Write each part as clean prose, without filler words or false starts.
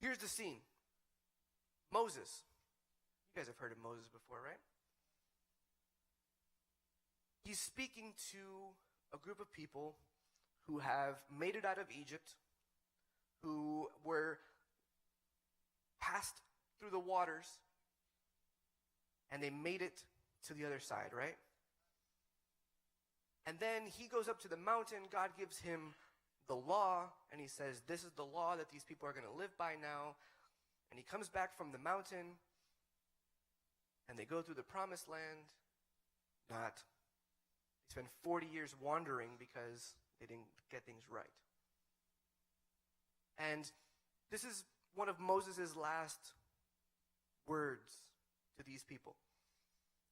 Here's the scene. Moses. You guys have heard of Moses before, right? He's speaking to a group of people who have made it out of Egypt, who were passed through the waters, and they made it to the other side, right? And then he goes up to the mountain. God gives him the law, and he says, this is the law that these people are going to live by now. And he comes back from the mountain, and they go through the promised land. They spend 40 years wandering because they didn't get things right. And this is one of Moses' last words to these people.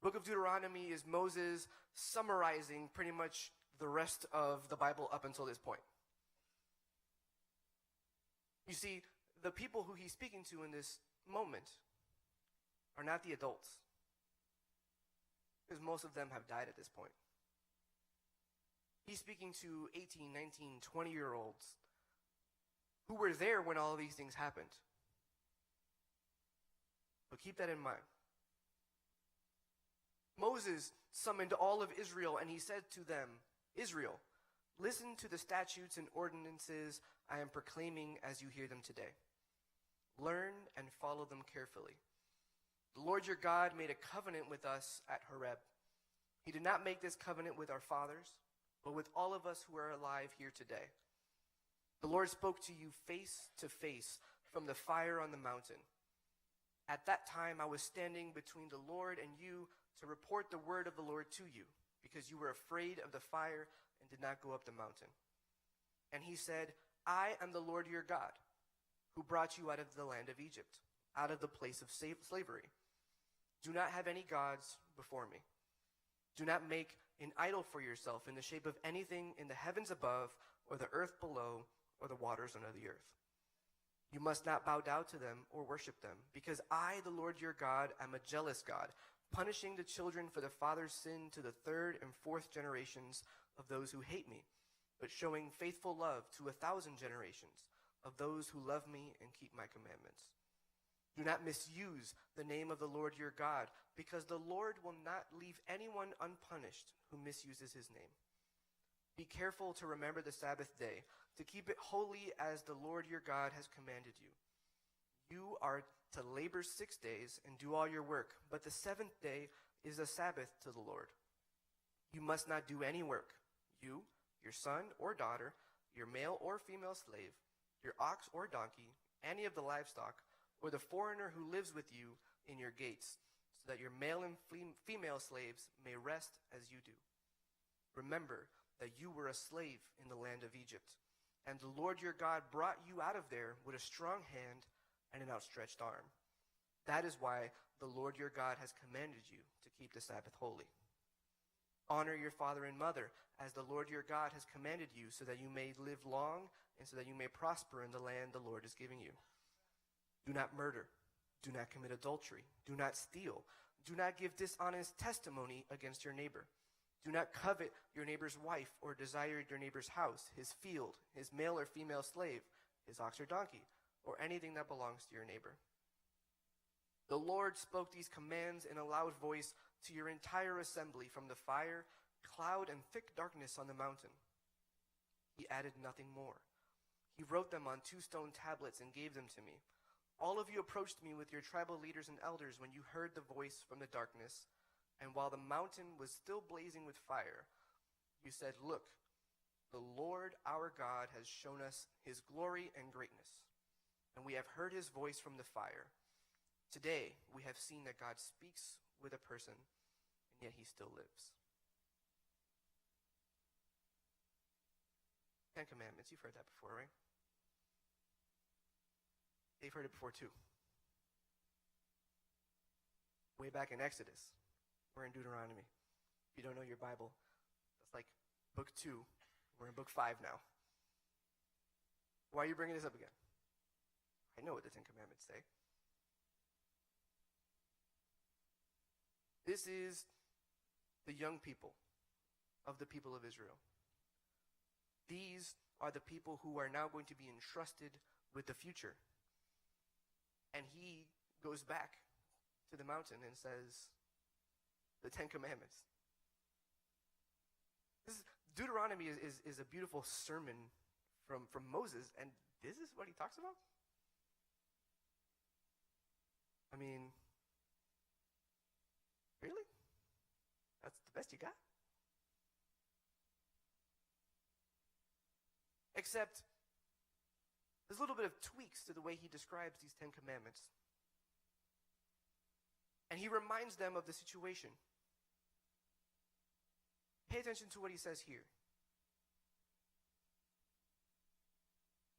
The book of Deuteronomy is Moses summarizing pretty much the rest of the Bible up until this point. You see, the people who he's speaking to in this moment are not the adults, because most of them have died at this point. He's speaking to 18, 19, 20-year-olds who were there when all of these things happened. But keep that in mind. Moses summoned all of Israel, and he said to them, Israel, listen to the statutes and ordinances I am proclaiming as you hear them today. Learn and follow them carefully. The Lord your God made a covenant with us at Horeb. He did not make this covenant with our fathers, but with all of us who are alive here today. The Lord spoke to you face to face from the fire on the mountain. At that time I was standing between the Lord and you to report the word of the Lord to you, because you were afraid of the fire and did not go up the mountain. And he said, I am the Lord your God, who brought you out of the land of Egypt, out of the place of slavery. Do not have any gods before me. Do not make an idol for yourself in the shape of anything in the heavens above, or the earth below, or the waters under the earth. You must not bow down to them or worship them, because I, the Lord your God, am a jealous God, punishing the children for the father's sin to the third and fourth generations of those who hate me, but showing faithful love to 1,000 generations of those who love me and keep my commandments. Do not misuse the name of the Lord your God, because the Lord will not leave anyone unpunished who misuses his name. Be careful to remember the Sabbath day, to keep it holy as the Lord your God has commanded you. You are to labor 6 days and do all your work, but the seventh day is a Sabbath to the Lord. You must not do any work, you, your son or daughter, your male or female slave, your ox or donkey, any of the livestock, or the foreigner who lives with you in your gates, so that your male and female slaves may rest as you do. Remember that you were a slave in the land of Egypt, and the Lord your God brought you out of there with a strong hand and an outstretched arm. That is why the Lord your God has commanded you to keep the Sabbath holy. Honor your father and mother, as the Lord your God has commanded you, so that you may live long and so that you may prosper in the land the Lord is giving you. Do not murder. Do not commit adultery. Do not steal. Do not give dishonest testimony against your neighbor. Do not covet your neighbor's wife or desire your neighbor's house, his field, his male or female slave, his ox or donkey, or anything that belongs to your neighbor. The Lord spoke these commands in a loud voice to your entire assembly from the fire, cloud, and thick darkness on the mountain. He added nothing more. He wrote them on 2 stone tablets and gave them to me. All of you approached me with your tribal leaders and elders when you heard the voice from the darkness, and while the mountain was still blazing with fire, you said, Look, the Lord our God has shown us his glory and greatness, and we have heard his voice from the fire. Today we have seen that God speaks with a person, and yet he still lives. 10 Commandments, you've heard that before, right? They've heard it before too. Way back in Exodus, we're in Deuteronomy. If you don't know your Bible, that's like book 2. We're in book 5 now. Why are you bringing this up again? I know what the 10 Commandments say. This is the young people of the people of Israel. These are the people who are now going to be entrusted with the future. And he goes back to the mountain and says, the 10 Commandments. Deuteronomy is a beautiful sermon from Moses, and this is what he talks about? I mean, really? That's the best you got? Except, there's a little bit of tweaks to the way he describes these 10 Commandments. And he reminds them of the situation. Pay attention to what he says here.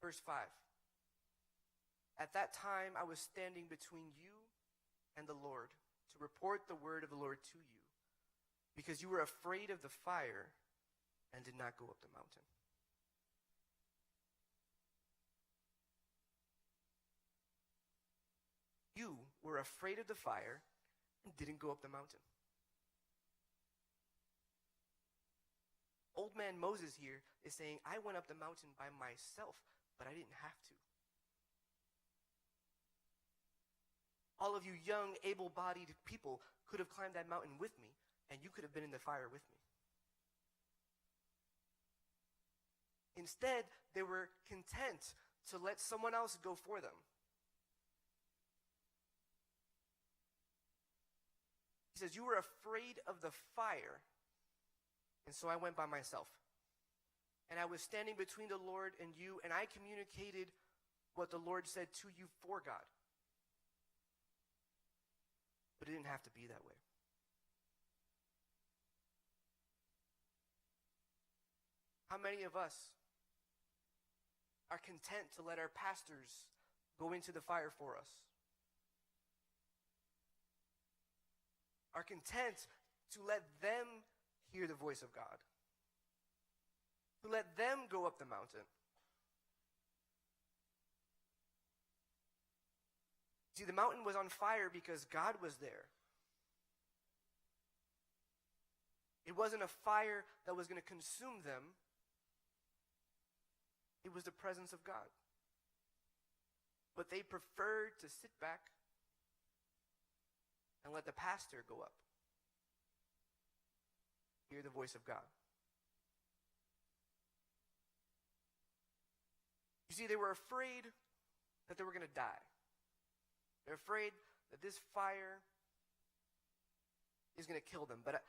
Verse 5. At that time I was standing between you and the Lord to report the word of the Lord to you, because you were afraid of the fire and did not go up the mountain. You were afraid of the fire and didn't go up the mountain. Old man Moses here is saying, I went up the mountain by myself, but I didn't have to. All of you young, able-bodied people could have climbed that mountain with me, and you could have been in the fire with me. Instead, they were content to let someone else go for them. He says, you were afraid of the fire, and so I went by myself. And I was standing between the Lord and you, and I communicated what the Lord said to you for God. But it didn't have to be that way. How many of us are content to let our pastors go into the fire for us? Are content to let them hear the voice of God? To let them go up the mountain? See, the mountain was on fire because God was there. It wasn't a fire that was going to consume them. It was the presence of God. But they preferred to sit back and let the pastor go up. Hear the voice of God. You see, they were afraid that they were going to die. They're afraid that this fire is going to kill them. But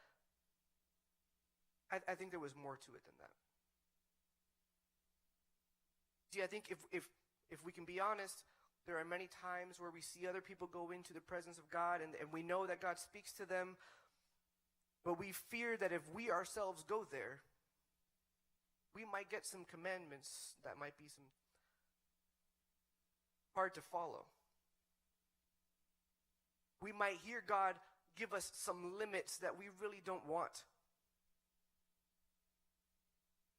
I think there was more to it than that. See, I think if we can be honest, there are many times where we see other people go into the presence of God, and we know that God speaks to them, but we fear that if we ourselves go there, we might get some commandments that might be some hard to follow. We might hear God give us some limits that we really don't want.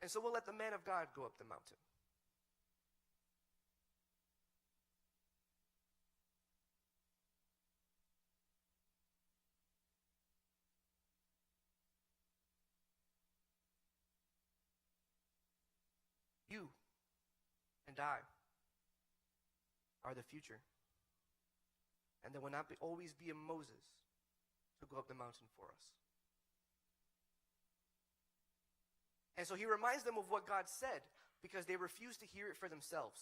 And so we'll let the man of God go up the mountain. You and I are the future. And there will not always be a Moses to go up the mountain for us. And so he reminds them of what God said because they refuse to hear it for themselves.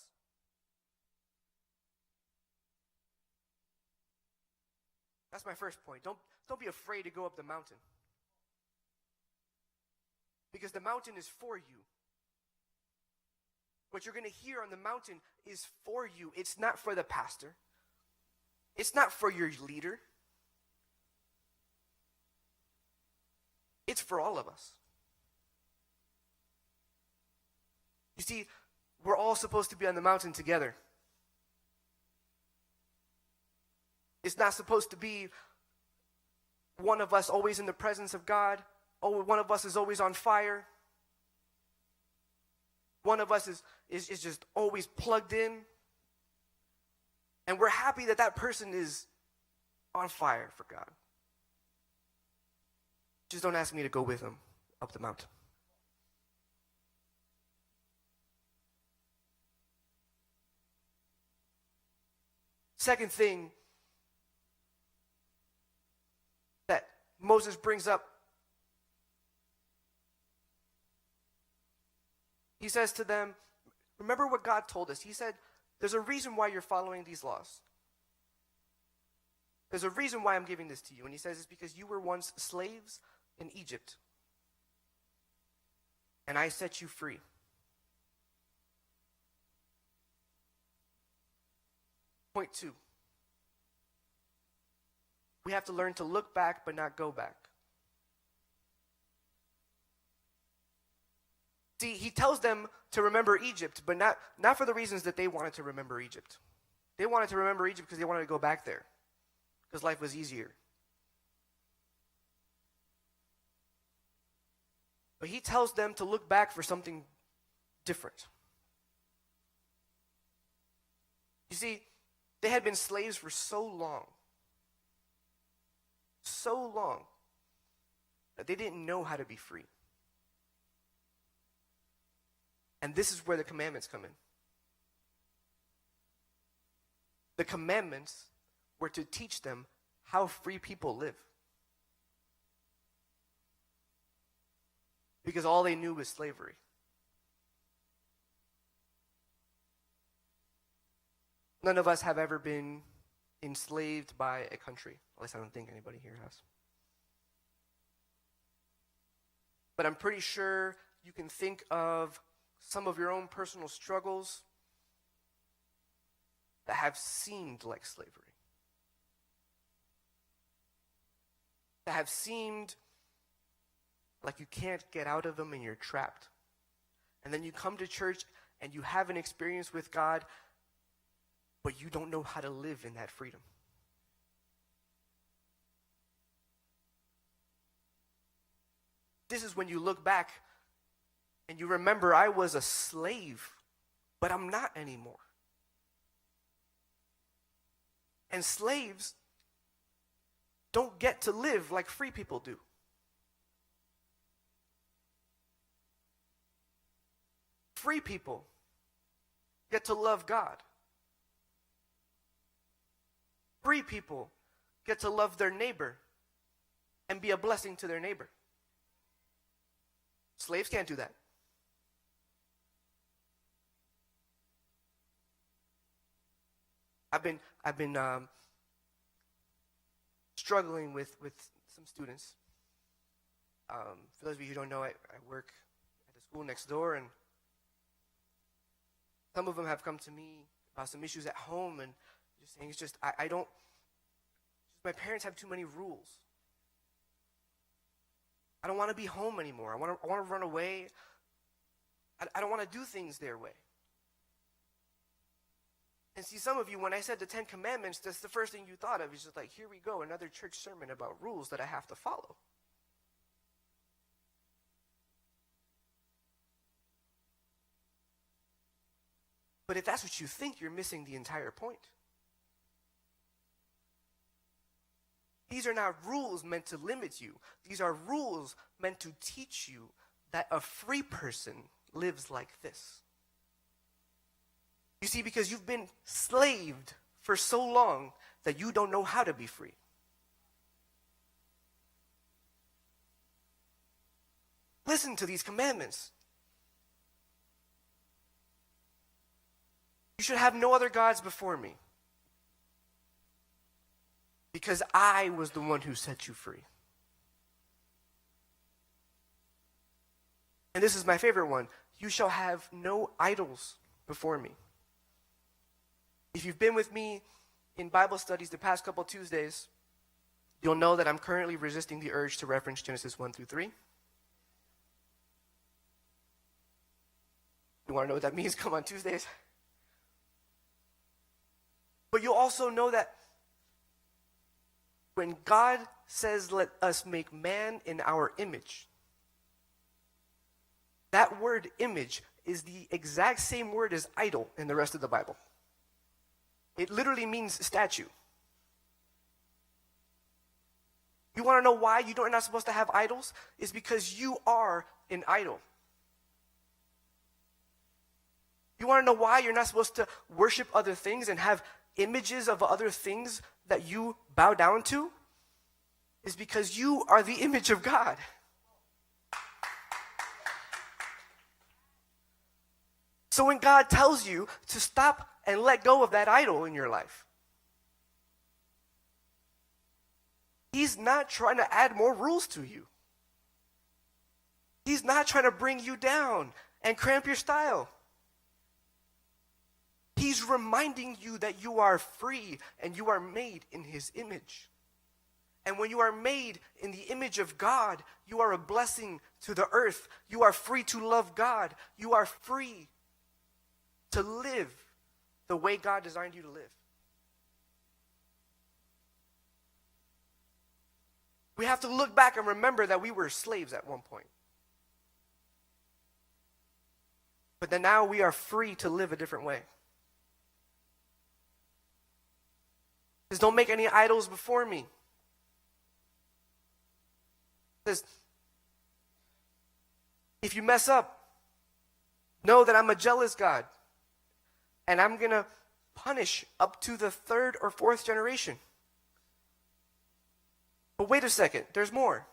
That's my first point. Don't be afraid to go up the mountain. Because the mountain is for you. What you're going to hear on the mountain is for you. It's not for the pastor. It's not for your leader. It's for all of us. You see, we're all supposed to be on the mountain together. It's not supposed to be one of us always in the presence of God. Oh, one of us is always on fire. One of us is just always plugged in. And we're happy that that person is on fire for God. Just don't ask me to go with him up the mountain. Second thing that Moses brings up, he says to them, remember what God told us. He said, there's a reason why you're following these laws. There's a reason why I'm giving this to you. And he says it's because you were once slaves in Egypt. And I set you free. Point 2. We have to learn to look back but not go back. See, he tells them to remember Egypt, but not for the reasons that they wanted to remember Egypt. They wanted to remember Egypt because they wanted to go back there, because life was easier. But he tells them to look back for something different. You see, they had been slaves for so long, that they didn't know how to be free. And this is where the commandments come in. The commandments were to teach them how free people live. Because all they knew was slavery. None of us have ever been enslaved by a country. At least I don't think anybody here has. But I'm pretty sure you can think of some of your own personal struggles that have seemed like slavery. That have seemed like you can't get out of them and you're trapped. And then you come to church and you have an experience with God, but you don't know how to live in that freedom. This is when you look back and you remember, I was a slave, but I'm not anymore. And slaves don't get to live like free people do. Free people get to love God. Free people get to love their neighbor and be a blessing to their neighbor. Slaves can't do that. I've been struggling with some students. For those of you who don't know, I work at the school next door, and some of them have come to me about some issues at home, and just saying it's just I don't. My parents have too many rules. I don't want to be home anymore. I want to run away. I don't want to do things their way. And see, some of you, when I said the 10 Commandments, that's the first thing you thought of. It's just like, here we go, another church sermon about rules that I have to follow. But if that's what you think, you're missing the entire point. These are not rules meant to limit you. These are rules meant to teach you that a free person lives like this. You see, because you've been slaved for so long that you don't know how to be free. Listen to these commandments. You should have no other gods before me, because I was the one who set you free. And this is my favorite one. You shall have no idols before me. If you've been with me in Bible studies the past couple Tuesdays, you'll know that I'm currently resisting the urge to reference Genesis 1 through 3. You want to know what that means? Come on Tuesdays. But you'll also know that when God says, let us make man in our image, that word image is the exact same word as idol in the rest of the Bible. It literally means statue. You want to know why you're not supposed to have idols? It's because you are an idol. You want to know why you're not supposed to worship other things and have images of other things that you bow down to is because you are the image of God. So when God tells you to stop and let go of that idol in your life, He's not trying to add more rules to you. He's not trying to bring you down and cramp your style. He's reminding you that you are free and you are made in His image. And when you are made in the image of God, you are a blessing to the earth. You are free to love God. You are free to live the way God designed you to live. We have to look back and remember that we were slaves at one point. But then now we are free to live a different way. He says, don't make any idols before me. He says, if you mess up, know that I'm a jealous God. And I'm going to punish up to the third or fourth generation. But wait a second, there's more.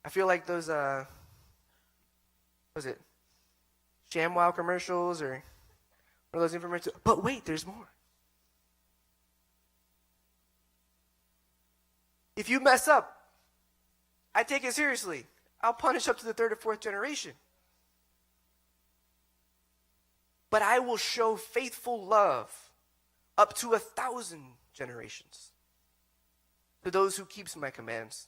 I feel like those, what was it? ShamWow commercials or one of those infomercials. But wait, there's more. If you mess up, I take it seriously. I'll punish up to the third or fourth generation. But I will show faithful love up to 1,000 generations to those who keeps my commands.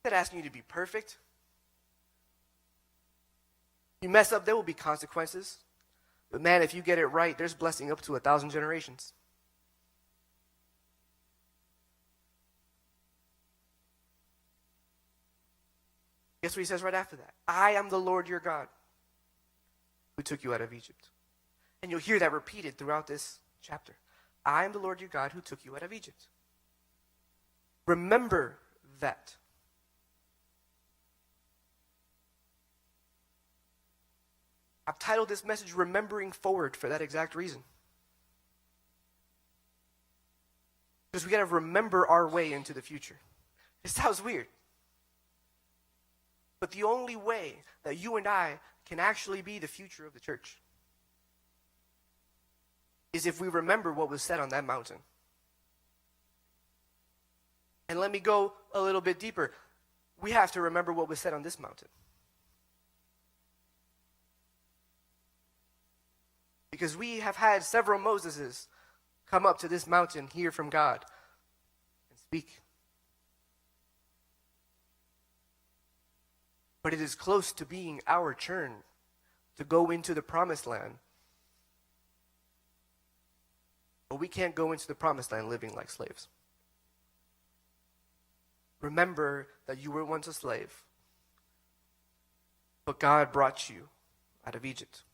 I'm not asking you to be perfect. You mess up, there will be consequences. But man, if you get it right, there's blessing up to 1,000 generations. Guess what he says right after that? I am the Lord your God who took you out of Egypt. And you'll hear that repeated throughout this chapter. I am the Lord your God who took you out of Egypt. Remember that. I've titled this message Remembering Forward for that exact reason. Because we got to remember our way into the future. It sounds weird. But the only way that you and I can actually be the future of the church is if we remember what was said on that mountain. And let me go a little bit deeper. We have to remember what was said on this mountain. Because we have had several Moseses come up to this mountain, hear from God, and speak. But it is close to being our turn to go into the promised land. But we can't go into the promised land living like slaves. Remember that you were once a slave, but God brought you out of Egypt.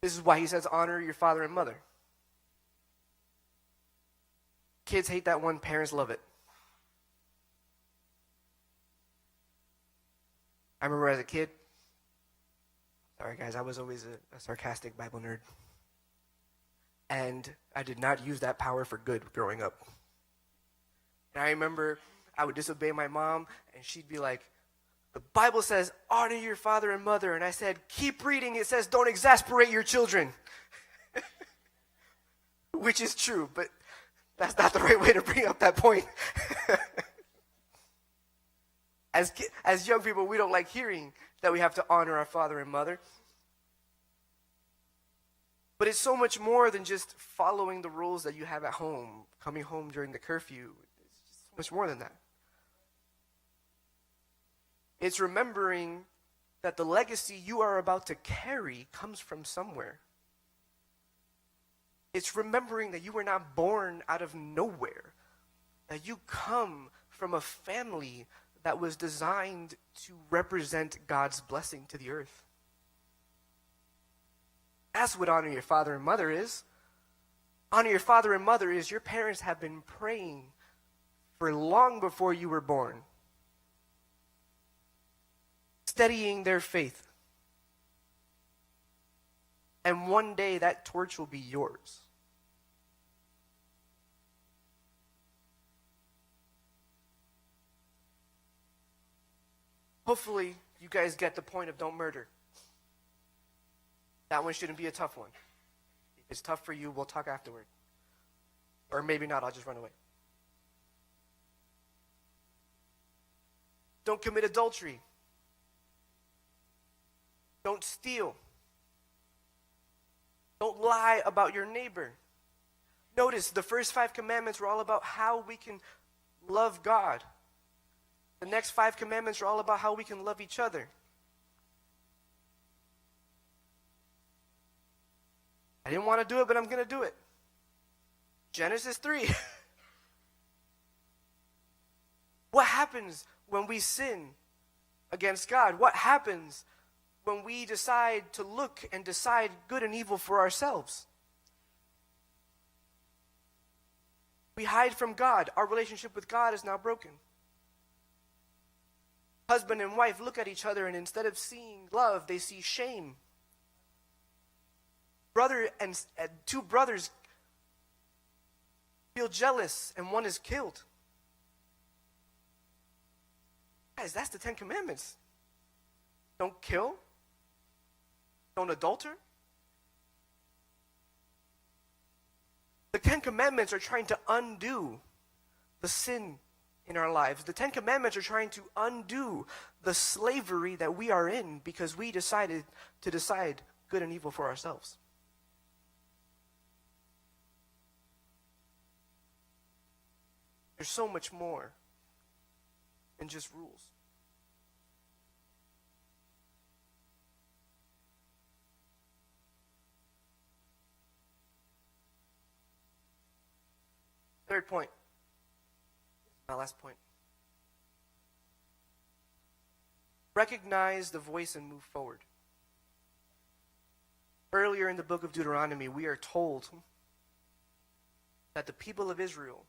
This is why he says, honor your father and mother. Kids hate that one, parents love it. I remember as a kid, sorry guys, I was always a sarcastic Bible nerd. And I did not use that power for good growing up. And I remember I would disobey my mom, and she'd be like, the Bible says, honor your father and mother. And I said, keep reading. It says, don't exasperate your children. Which is true, but that's not the right way to bring up that point. As young people, we don't like hearing that we have to honor our father and mother. But it's so much more than just following the rules that you have at home, coming home during the curfew. It's just so much more than that. It's remembering that the legacy you are about to carry comes from somewhere. It's remembering that you were not born out of nowhere, that you come from a family that was designed to represent God's blessing to the earth. That's what honor your father and mother is. Honor your father and mother is your parents have been praying for long before you were born. steadying their faith. And one day that torch will be yours. Hopefully, you guys get the point of don't murder. That one shouldn't be a tough one. If it's tough for you, we'll talk afterward. Or maybe not, I'll just run away. Don't commit adultery. Don't steal. Don't lie about your neighbor. Notice the first 5 commandments were all about how we can love God. The next 5 commandments are all about how we can love each other. I didn't want to do it, but I'm going to do it. Genesis 3. What happens when we sin against God? What happens when we decide to look and decide good and evil for ourselves? We hide from God. Our relationship with God is now broken. Husband and wife look at each other, and instead of seeing love, they see shame. Brother and 2 brothers feel jealous, and one is killed. Guys, that's the 10 commandments. Don't kill. Don't adulter. The 10 commandments are trying to undo the sin in our lives. The 10 commandments are trying to undo the slavery that we are in because we decided to decide good and evil for ourselves. There's so much more than just rules. Third point. My last point. Recognize the voice and move forward. Earlier in the book of Deuteronomy, we are told that the people of Israel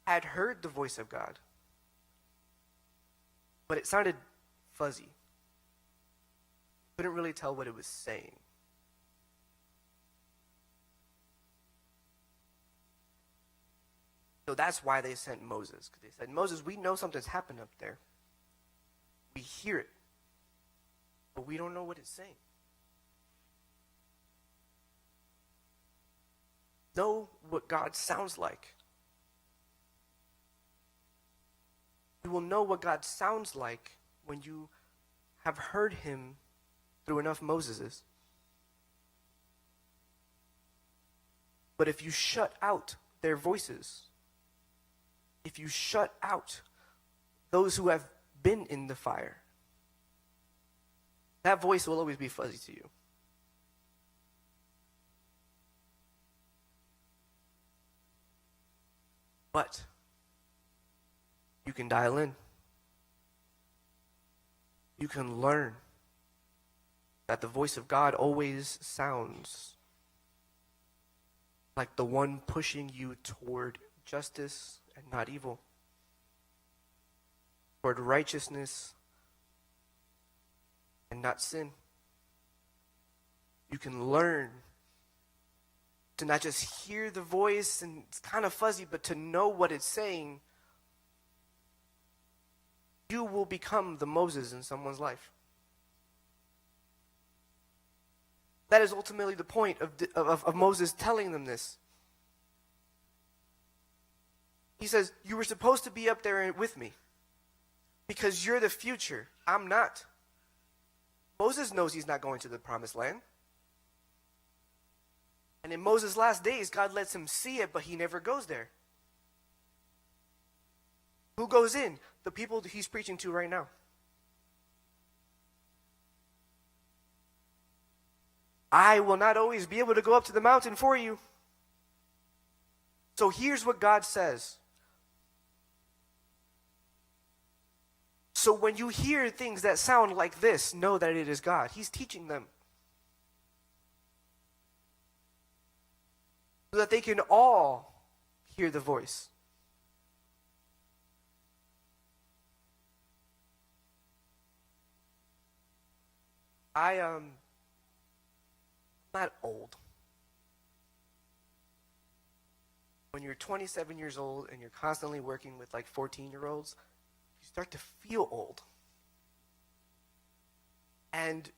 had heard the voice of God, but it sounded fuzzy. Couldn't really tell what it was saying. So that's why they sent Moses. Because they said, Moses, we know something's happened up there. We hear it, but we don't know what it's saying. Know what God sounds like. You will know what God sounds like when you have heard him through enough Moseses. But if you shut out their voices, if you shut out those who have been in the fire, that voice will always be fuzzy to you. But you can dial in. You can learn that the voice of God always sounds like the one pushing you toward justice and not evil, toward righteousness and not sin. You can learn to not just hear the voice and it's kind of fuzzy, but to know what it's saying. You will become the Moses in someone's life. That is ultimately the point of Moses telling them this. He says, you were supposed to be up there with me because you're the future. I'm not. Moses knows he's not going to the promised land. And in Moses' last days, God lets him see it, but he never goes there. Who goes in? The people he's preaching to right now. I will not always be able to go up to the mountain for you. So here's what God says. So when you hear things that sound like this, know that it is God. He's teaching them. So that they can all hear the voice. I'm not old. When you're 27 years old and you're constantly working with like 14-year-olds, you start to feel old. And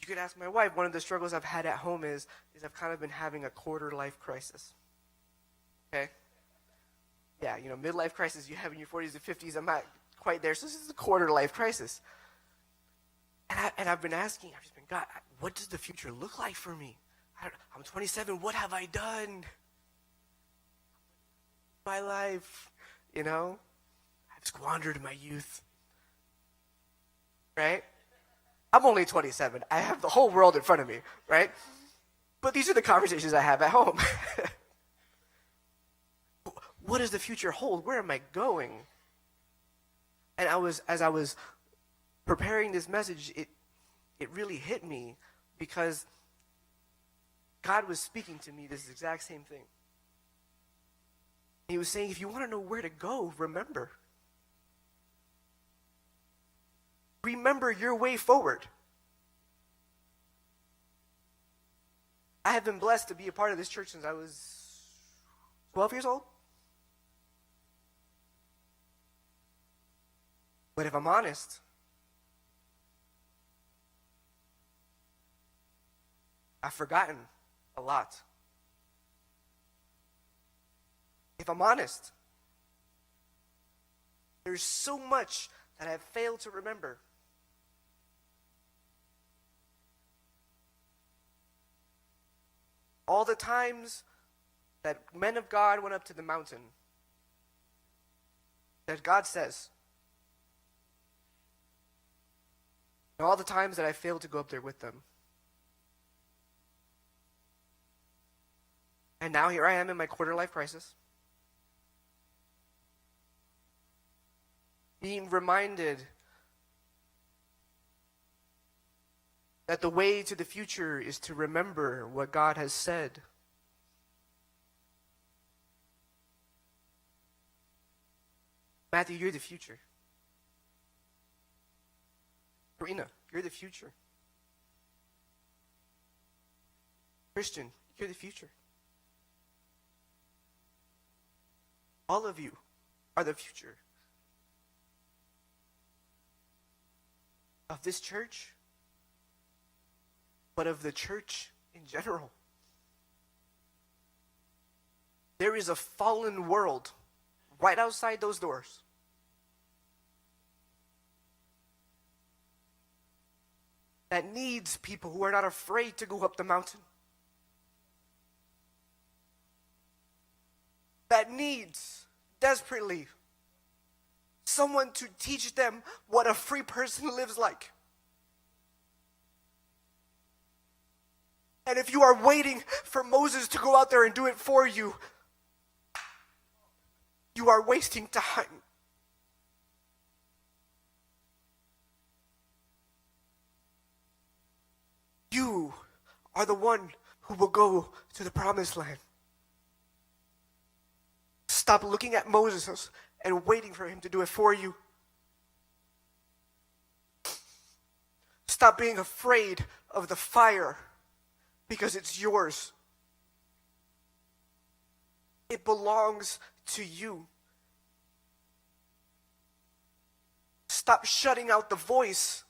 you could ask my wife, one of the struggles I've had at home is I've kind of been having a quarter life crisis. Okay? Yeah, midlife crisis you have in your 40s and 50s, I'm not quite there, so this is a quarter life crisis. And I've been asking, I've just been, God, what does the future look like for me? I'm 27, what have I done? My life, I've squandered my youth. Right? I'm only 27. I have the whole world in front of me, right? But these are the conversations I have at home. What does the future hold? Where am I going? And as I was preparing this message, it really hit me because God was speaking to me this exact same thing. He was saying, if you want to know where to go, remember. Remember your way forward. I have been blessed to be a part of this church since I was 12 years old. But if I'm honest, I've forgotten a lot. If I'm honest, there's so much that I've failed to remember. All the times that men of God went up to the mountain, that God says, and all the times that I failed to go up there with them. And now here I am in my quarter life crisis, being reminded that the way to the future is to remember what God has said. Matthew, you're the future. Karina, you're the future. Christian, you're the future. All of you are the future of this church, but of the church in general. There is a fallen world right outside those doors. That needs people who are not afraid to go up the mountain. That needs, desperately, someone to teach them what a free person lives like. And if you are waiting for Moses to go out there and do it for you, you are wasting time. You are the one who will go to the promised land. Stop looking at Moses and waiting for him to do it for you. Stop being afraid of the fire because it's yours. It belongs to you. Stop shutting out the voice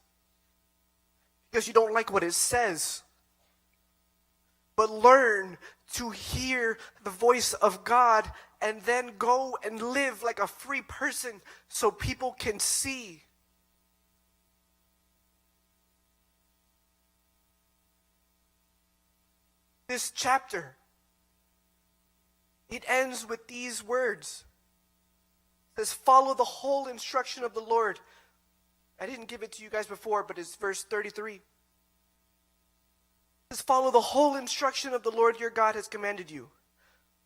because you don't like what it says. But learn to hear the voice of God and then go and live like a free person so people can see. This chapter, it ends with these words. It says, follow the whole instruction of the Lord. I didn't give it to you guys before, but it's verse 33. It says, follow the whole instruction of the Lord your God has commanded you.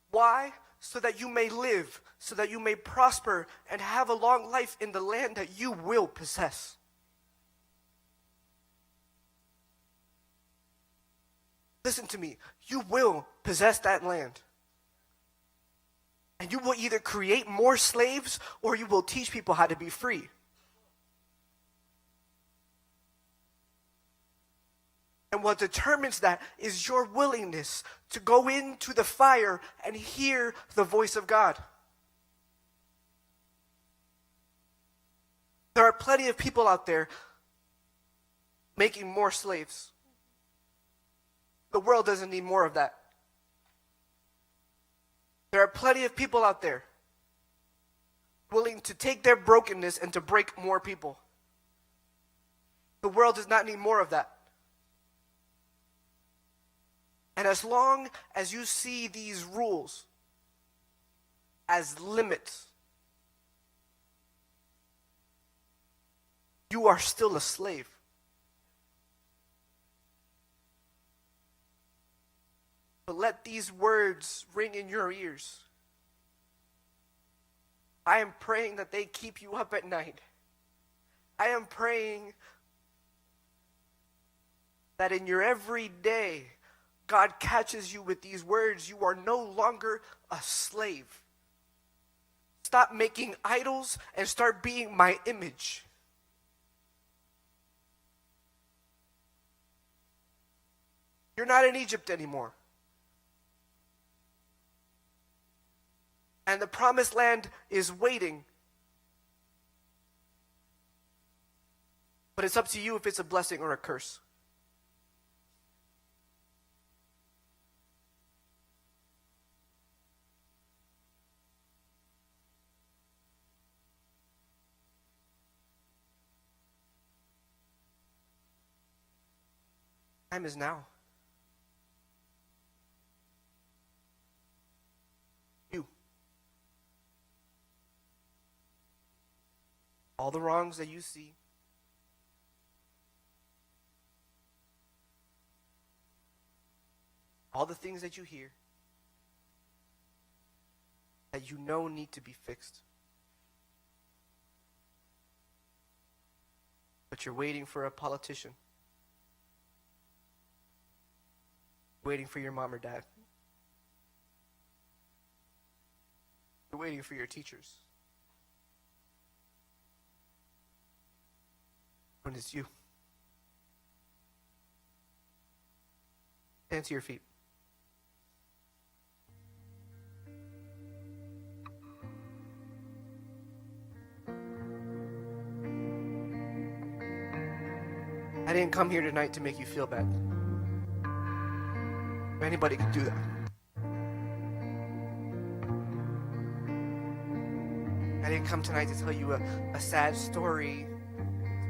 Why? So that you may live, so that you may prosper and have a long life in the land that you will possess. Listen to me. You will possess that land. And you will either create more slaves or you will teach people how to be free. And what determines that is your willingness to go into the fire and hear the voice of God. There are plenty of people out there making more slaves. The world doesn't need more of that. There are plenty of people out there willing to take their brokenness and to break more people. The world does not need more of that. And as long as you see these rules as limits, you are still a slave. But let these words ring in your ears. I am praying that they keep you up at night. I am praying that in your everyday, God catches you with these words. You are no longer a slave. Stop making idols and start being my image. You're not in Egypt anymore. And the promised land is waiting. But it's up to you if it's a blessing or a curse. Time is now. All the wrongs that you see, all the things that you hear, that you know need to be fixed. But you're waiting for a politician. Waiting for your mom or dad. You're waiting for your teachers. When it's you. Stand to your feet. I didn't come here tonight to make you feel bad. Anybody could do that. I didn't come tonight to tell you a sad story,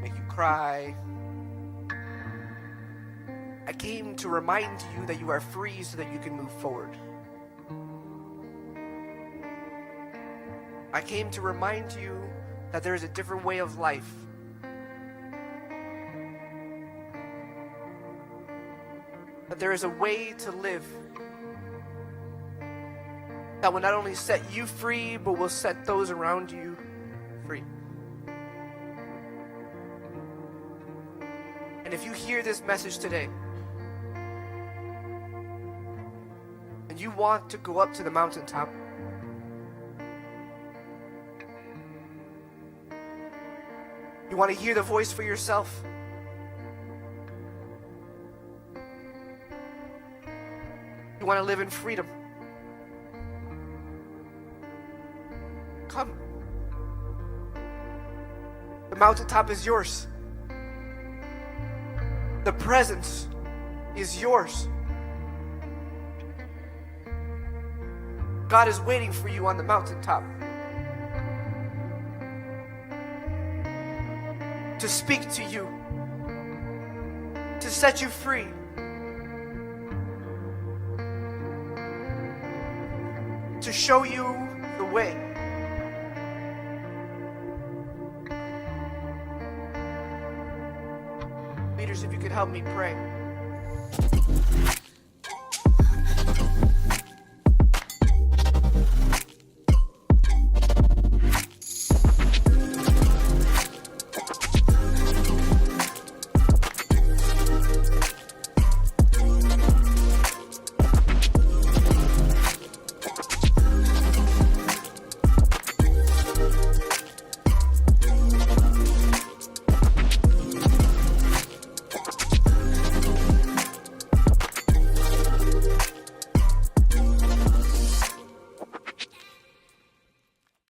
make you cry. I came to remind you that you are free so that you can move forward. I came to remind you that there is a different way of life. That there is a way to live that will not only set you free, but will set those around you free. And if you hear this message today, and you want to go up to the mountaintop, you want to hear the voice for yourself, you want to live in freedom, come. The mountaintop is yours. The presence is yours. God is waiting for you on the mountaintop to speak to you, to set you free, to show you the way. Leaders, if you could help me pray.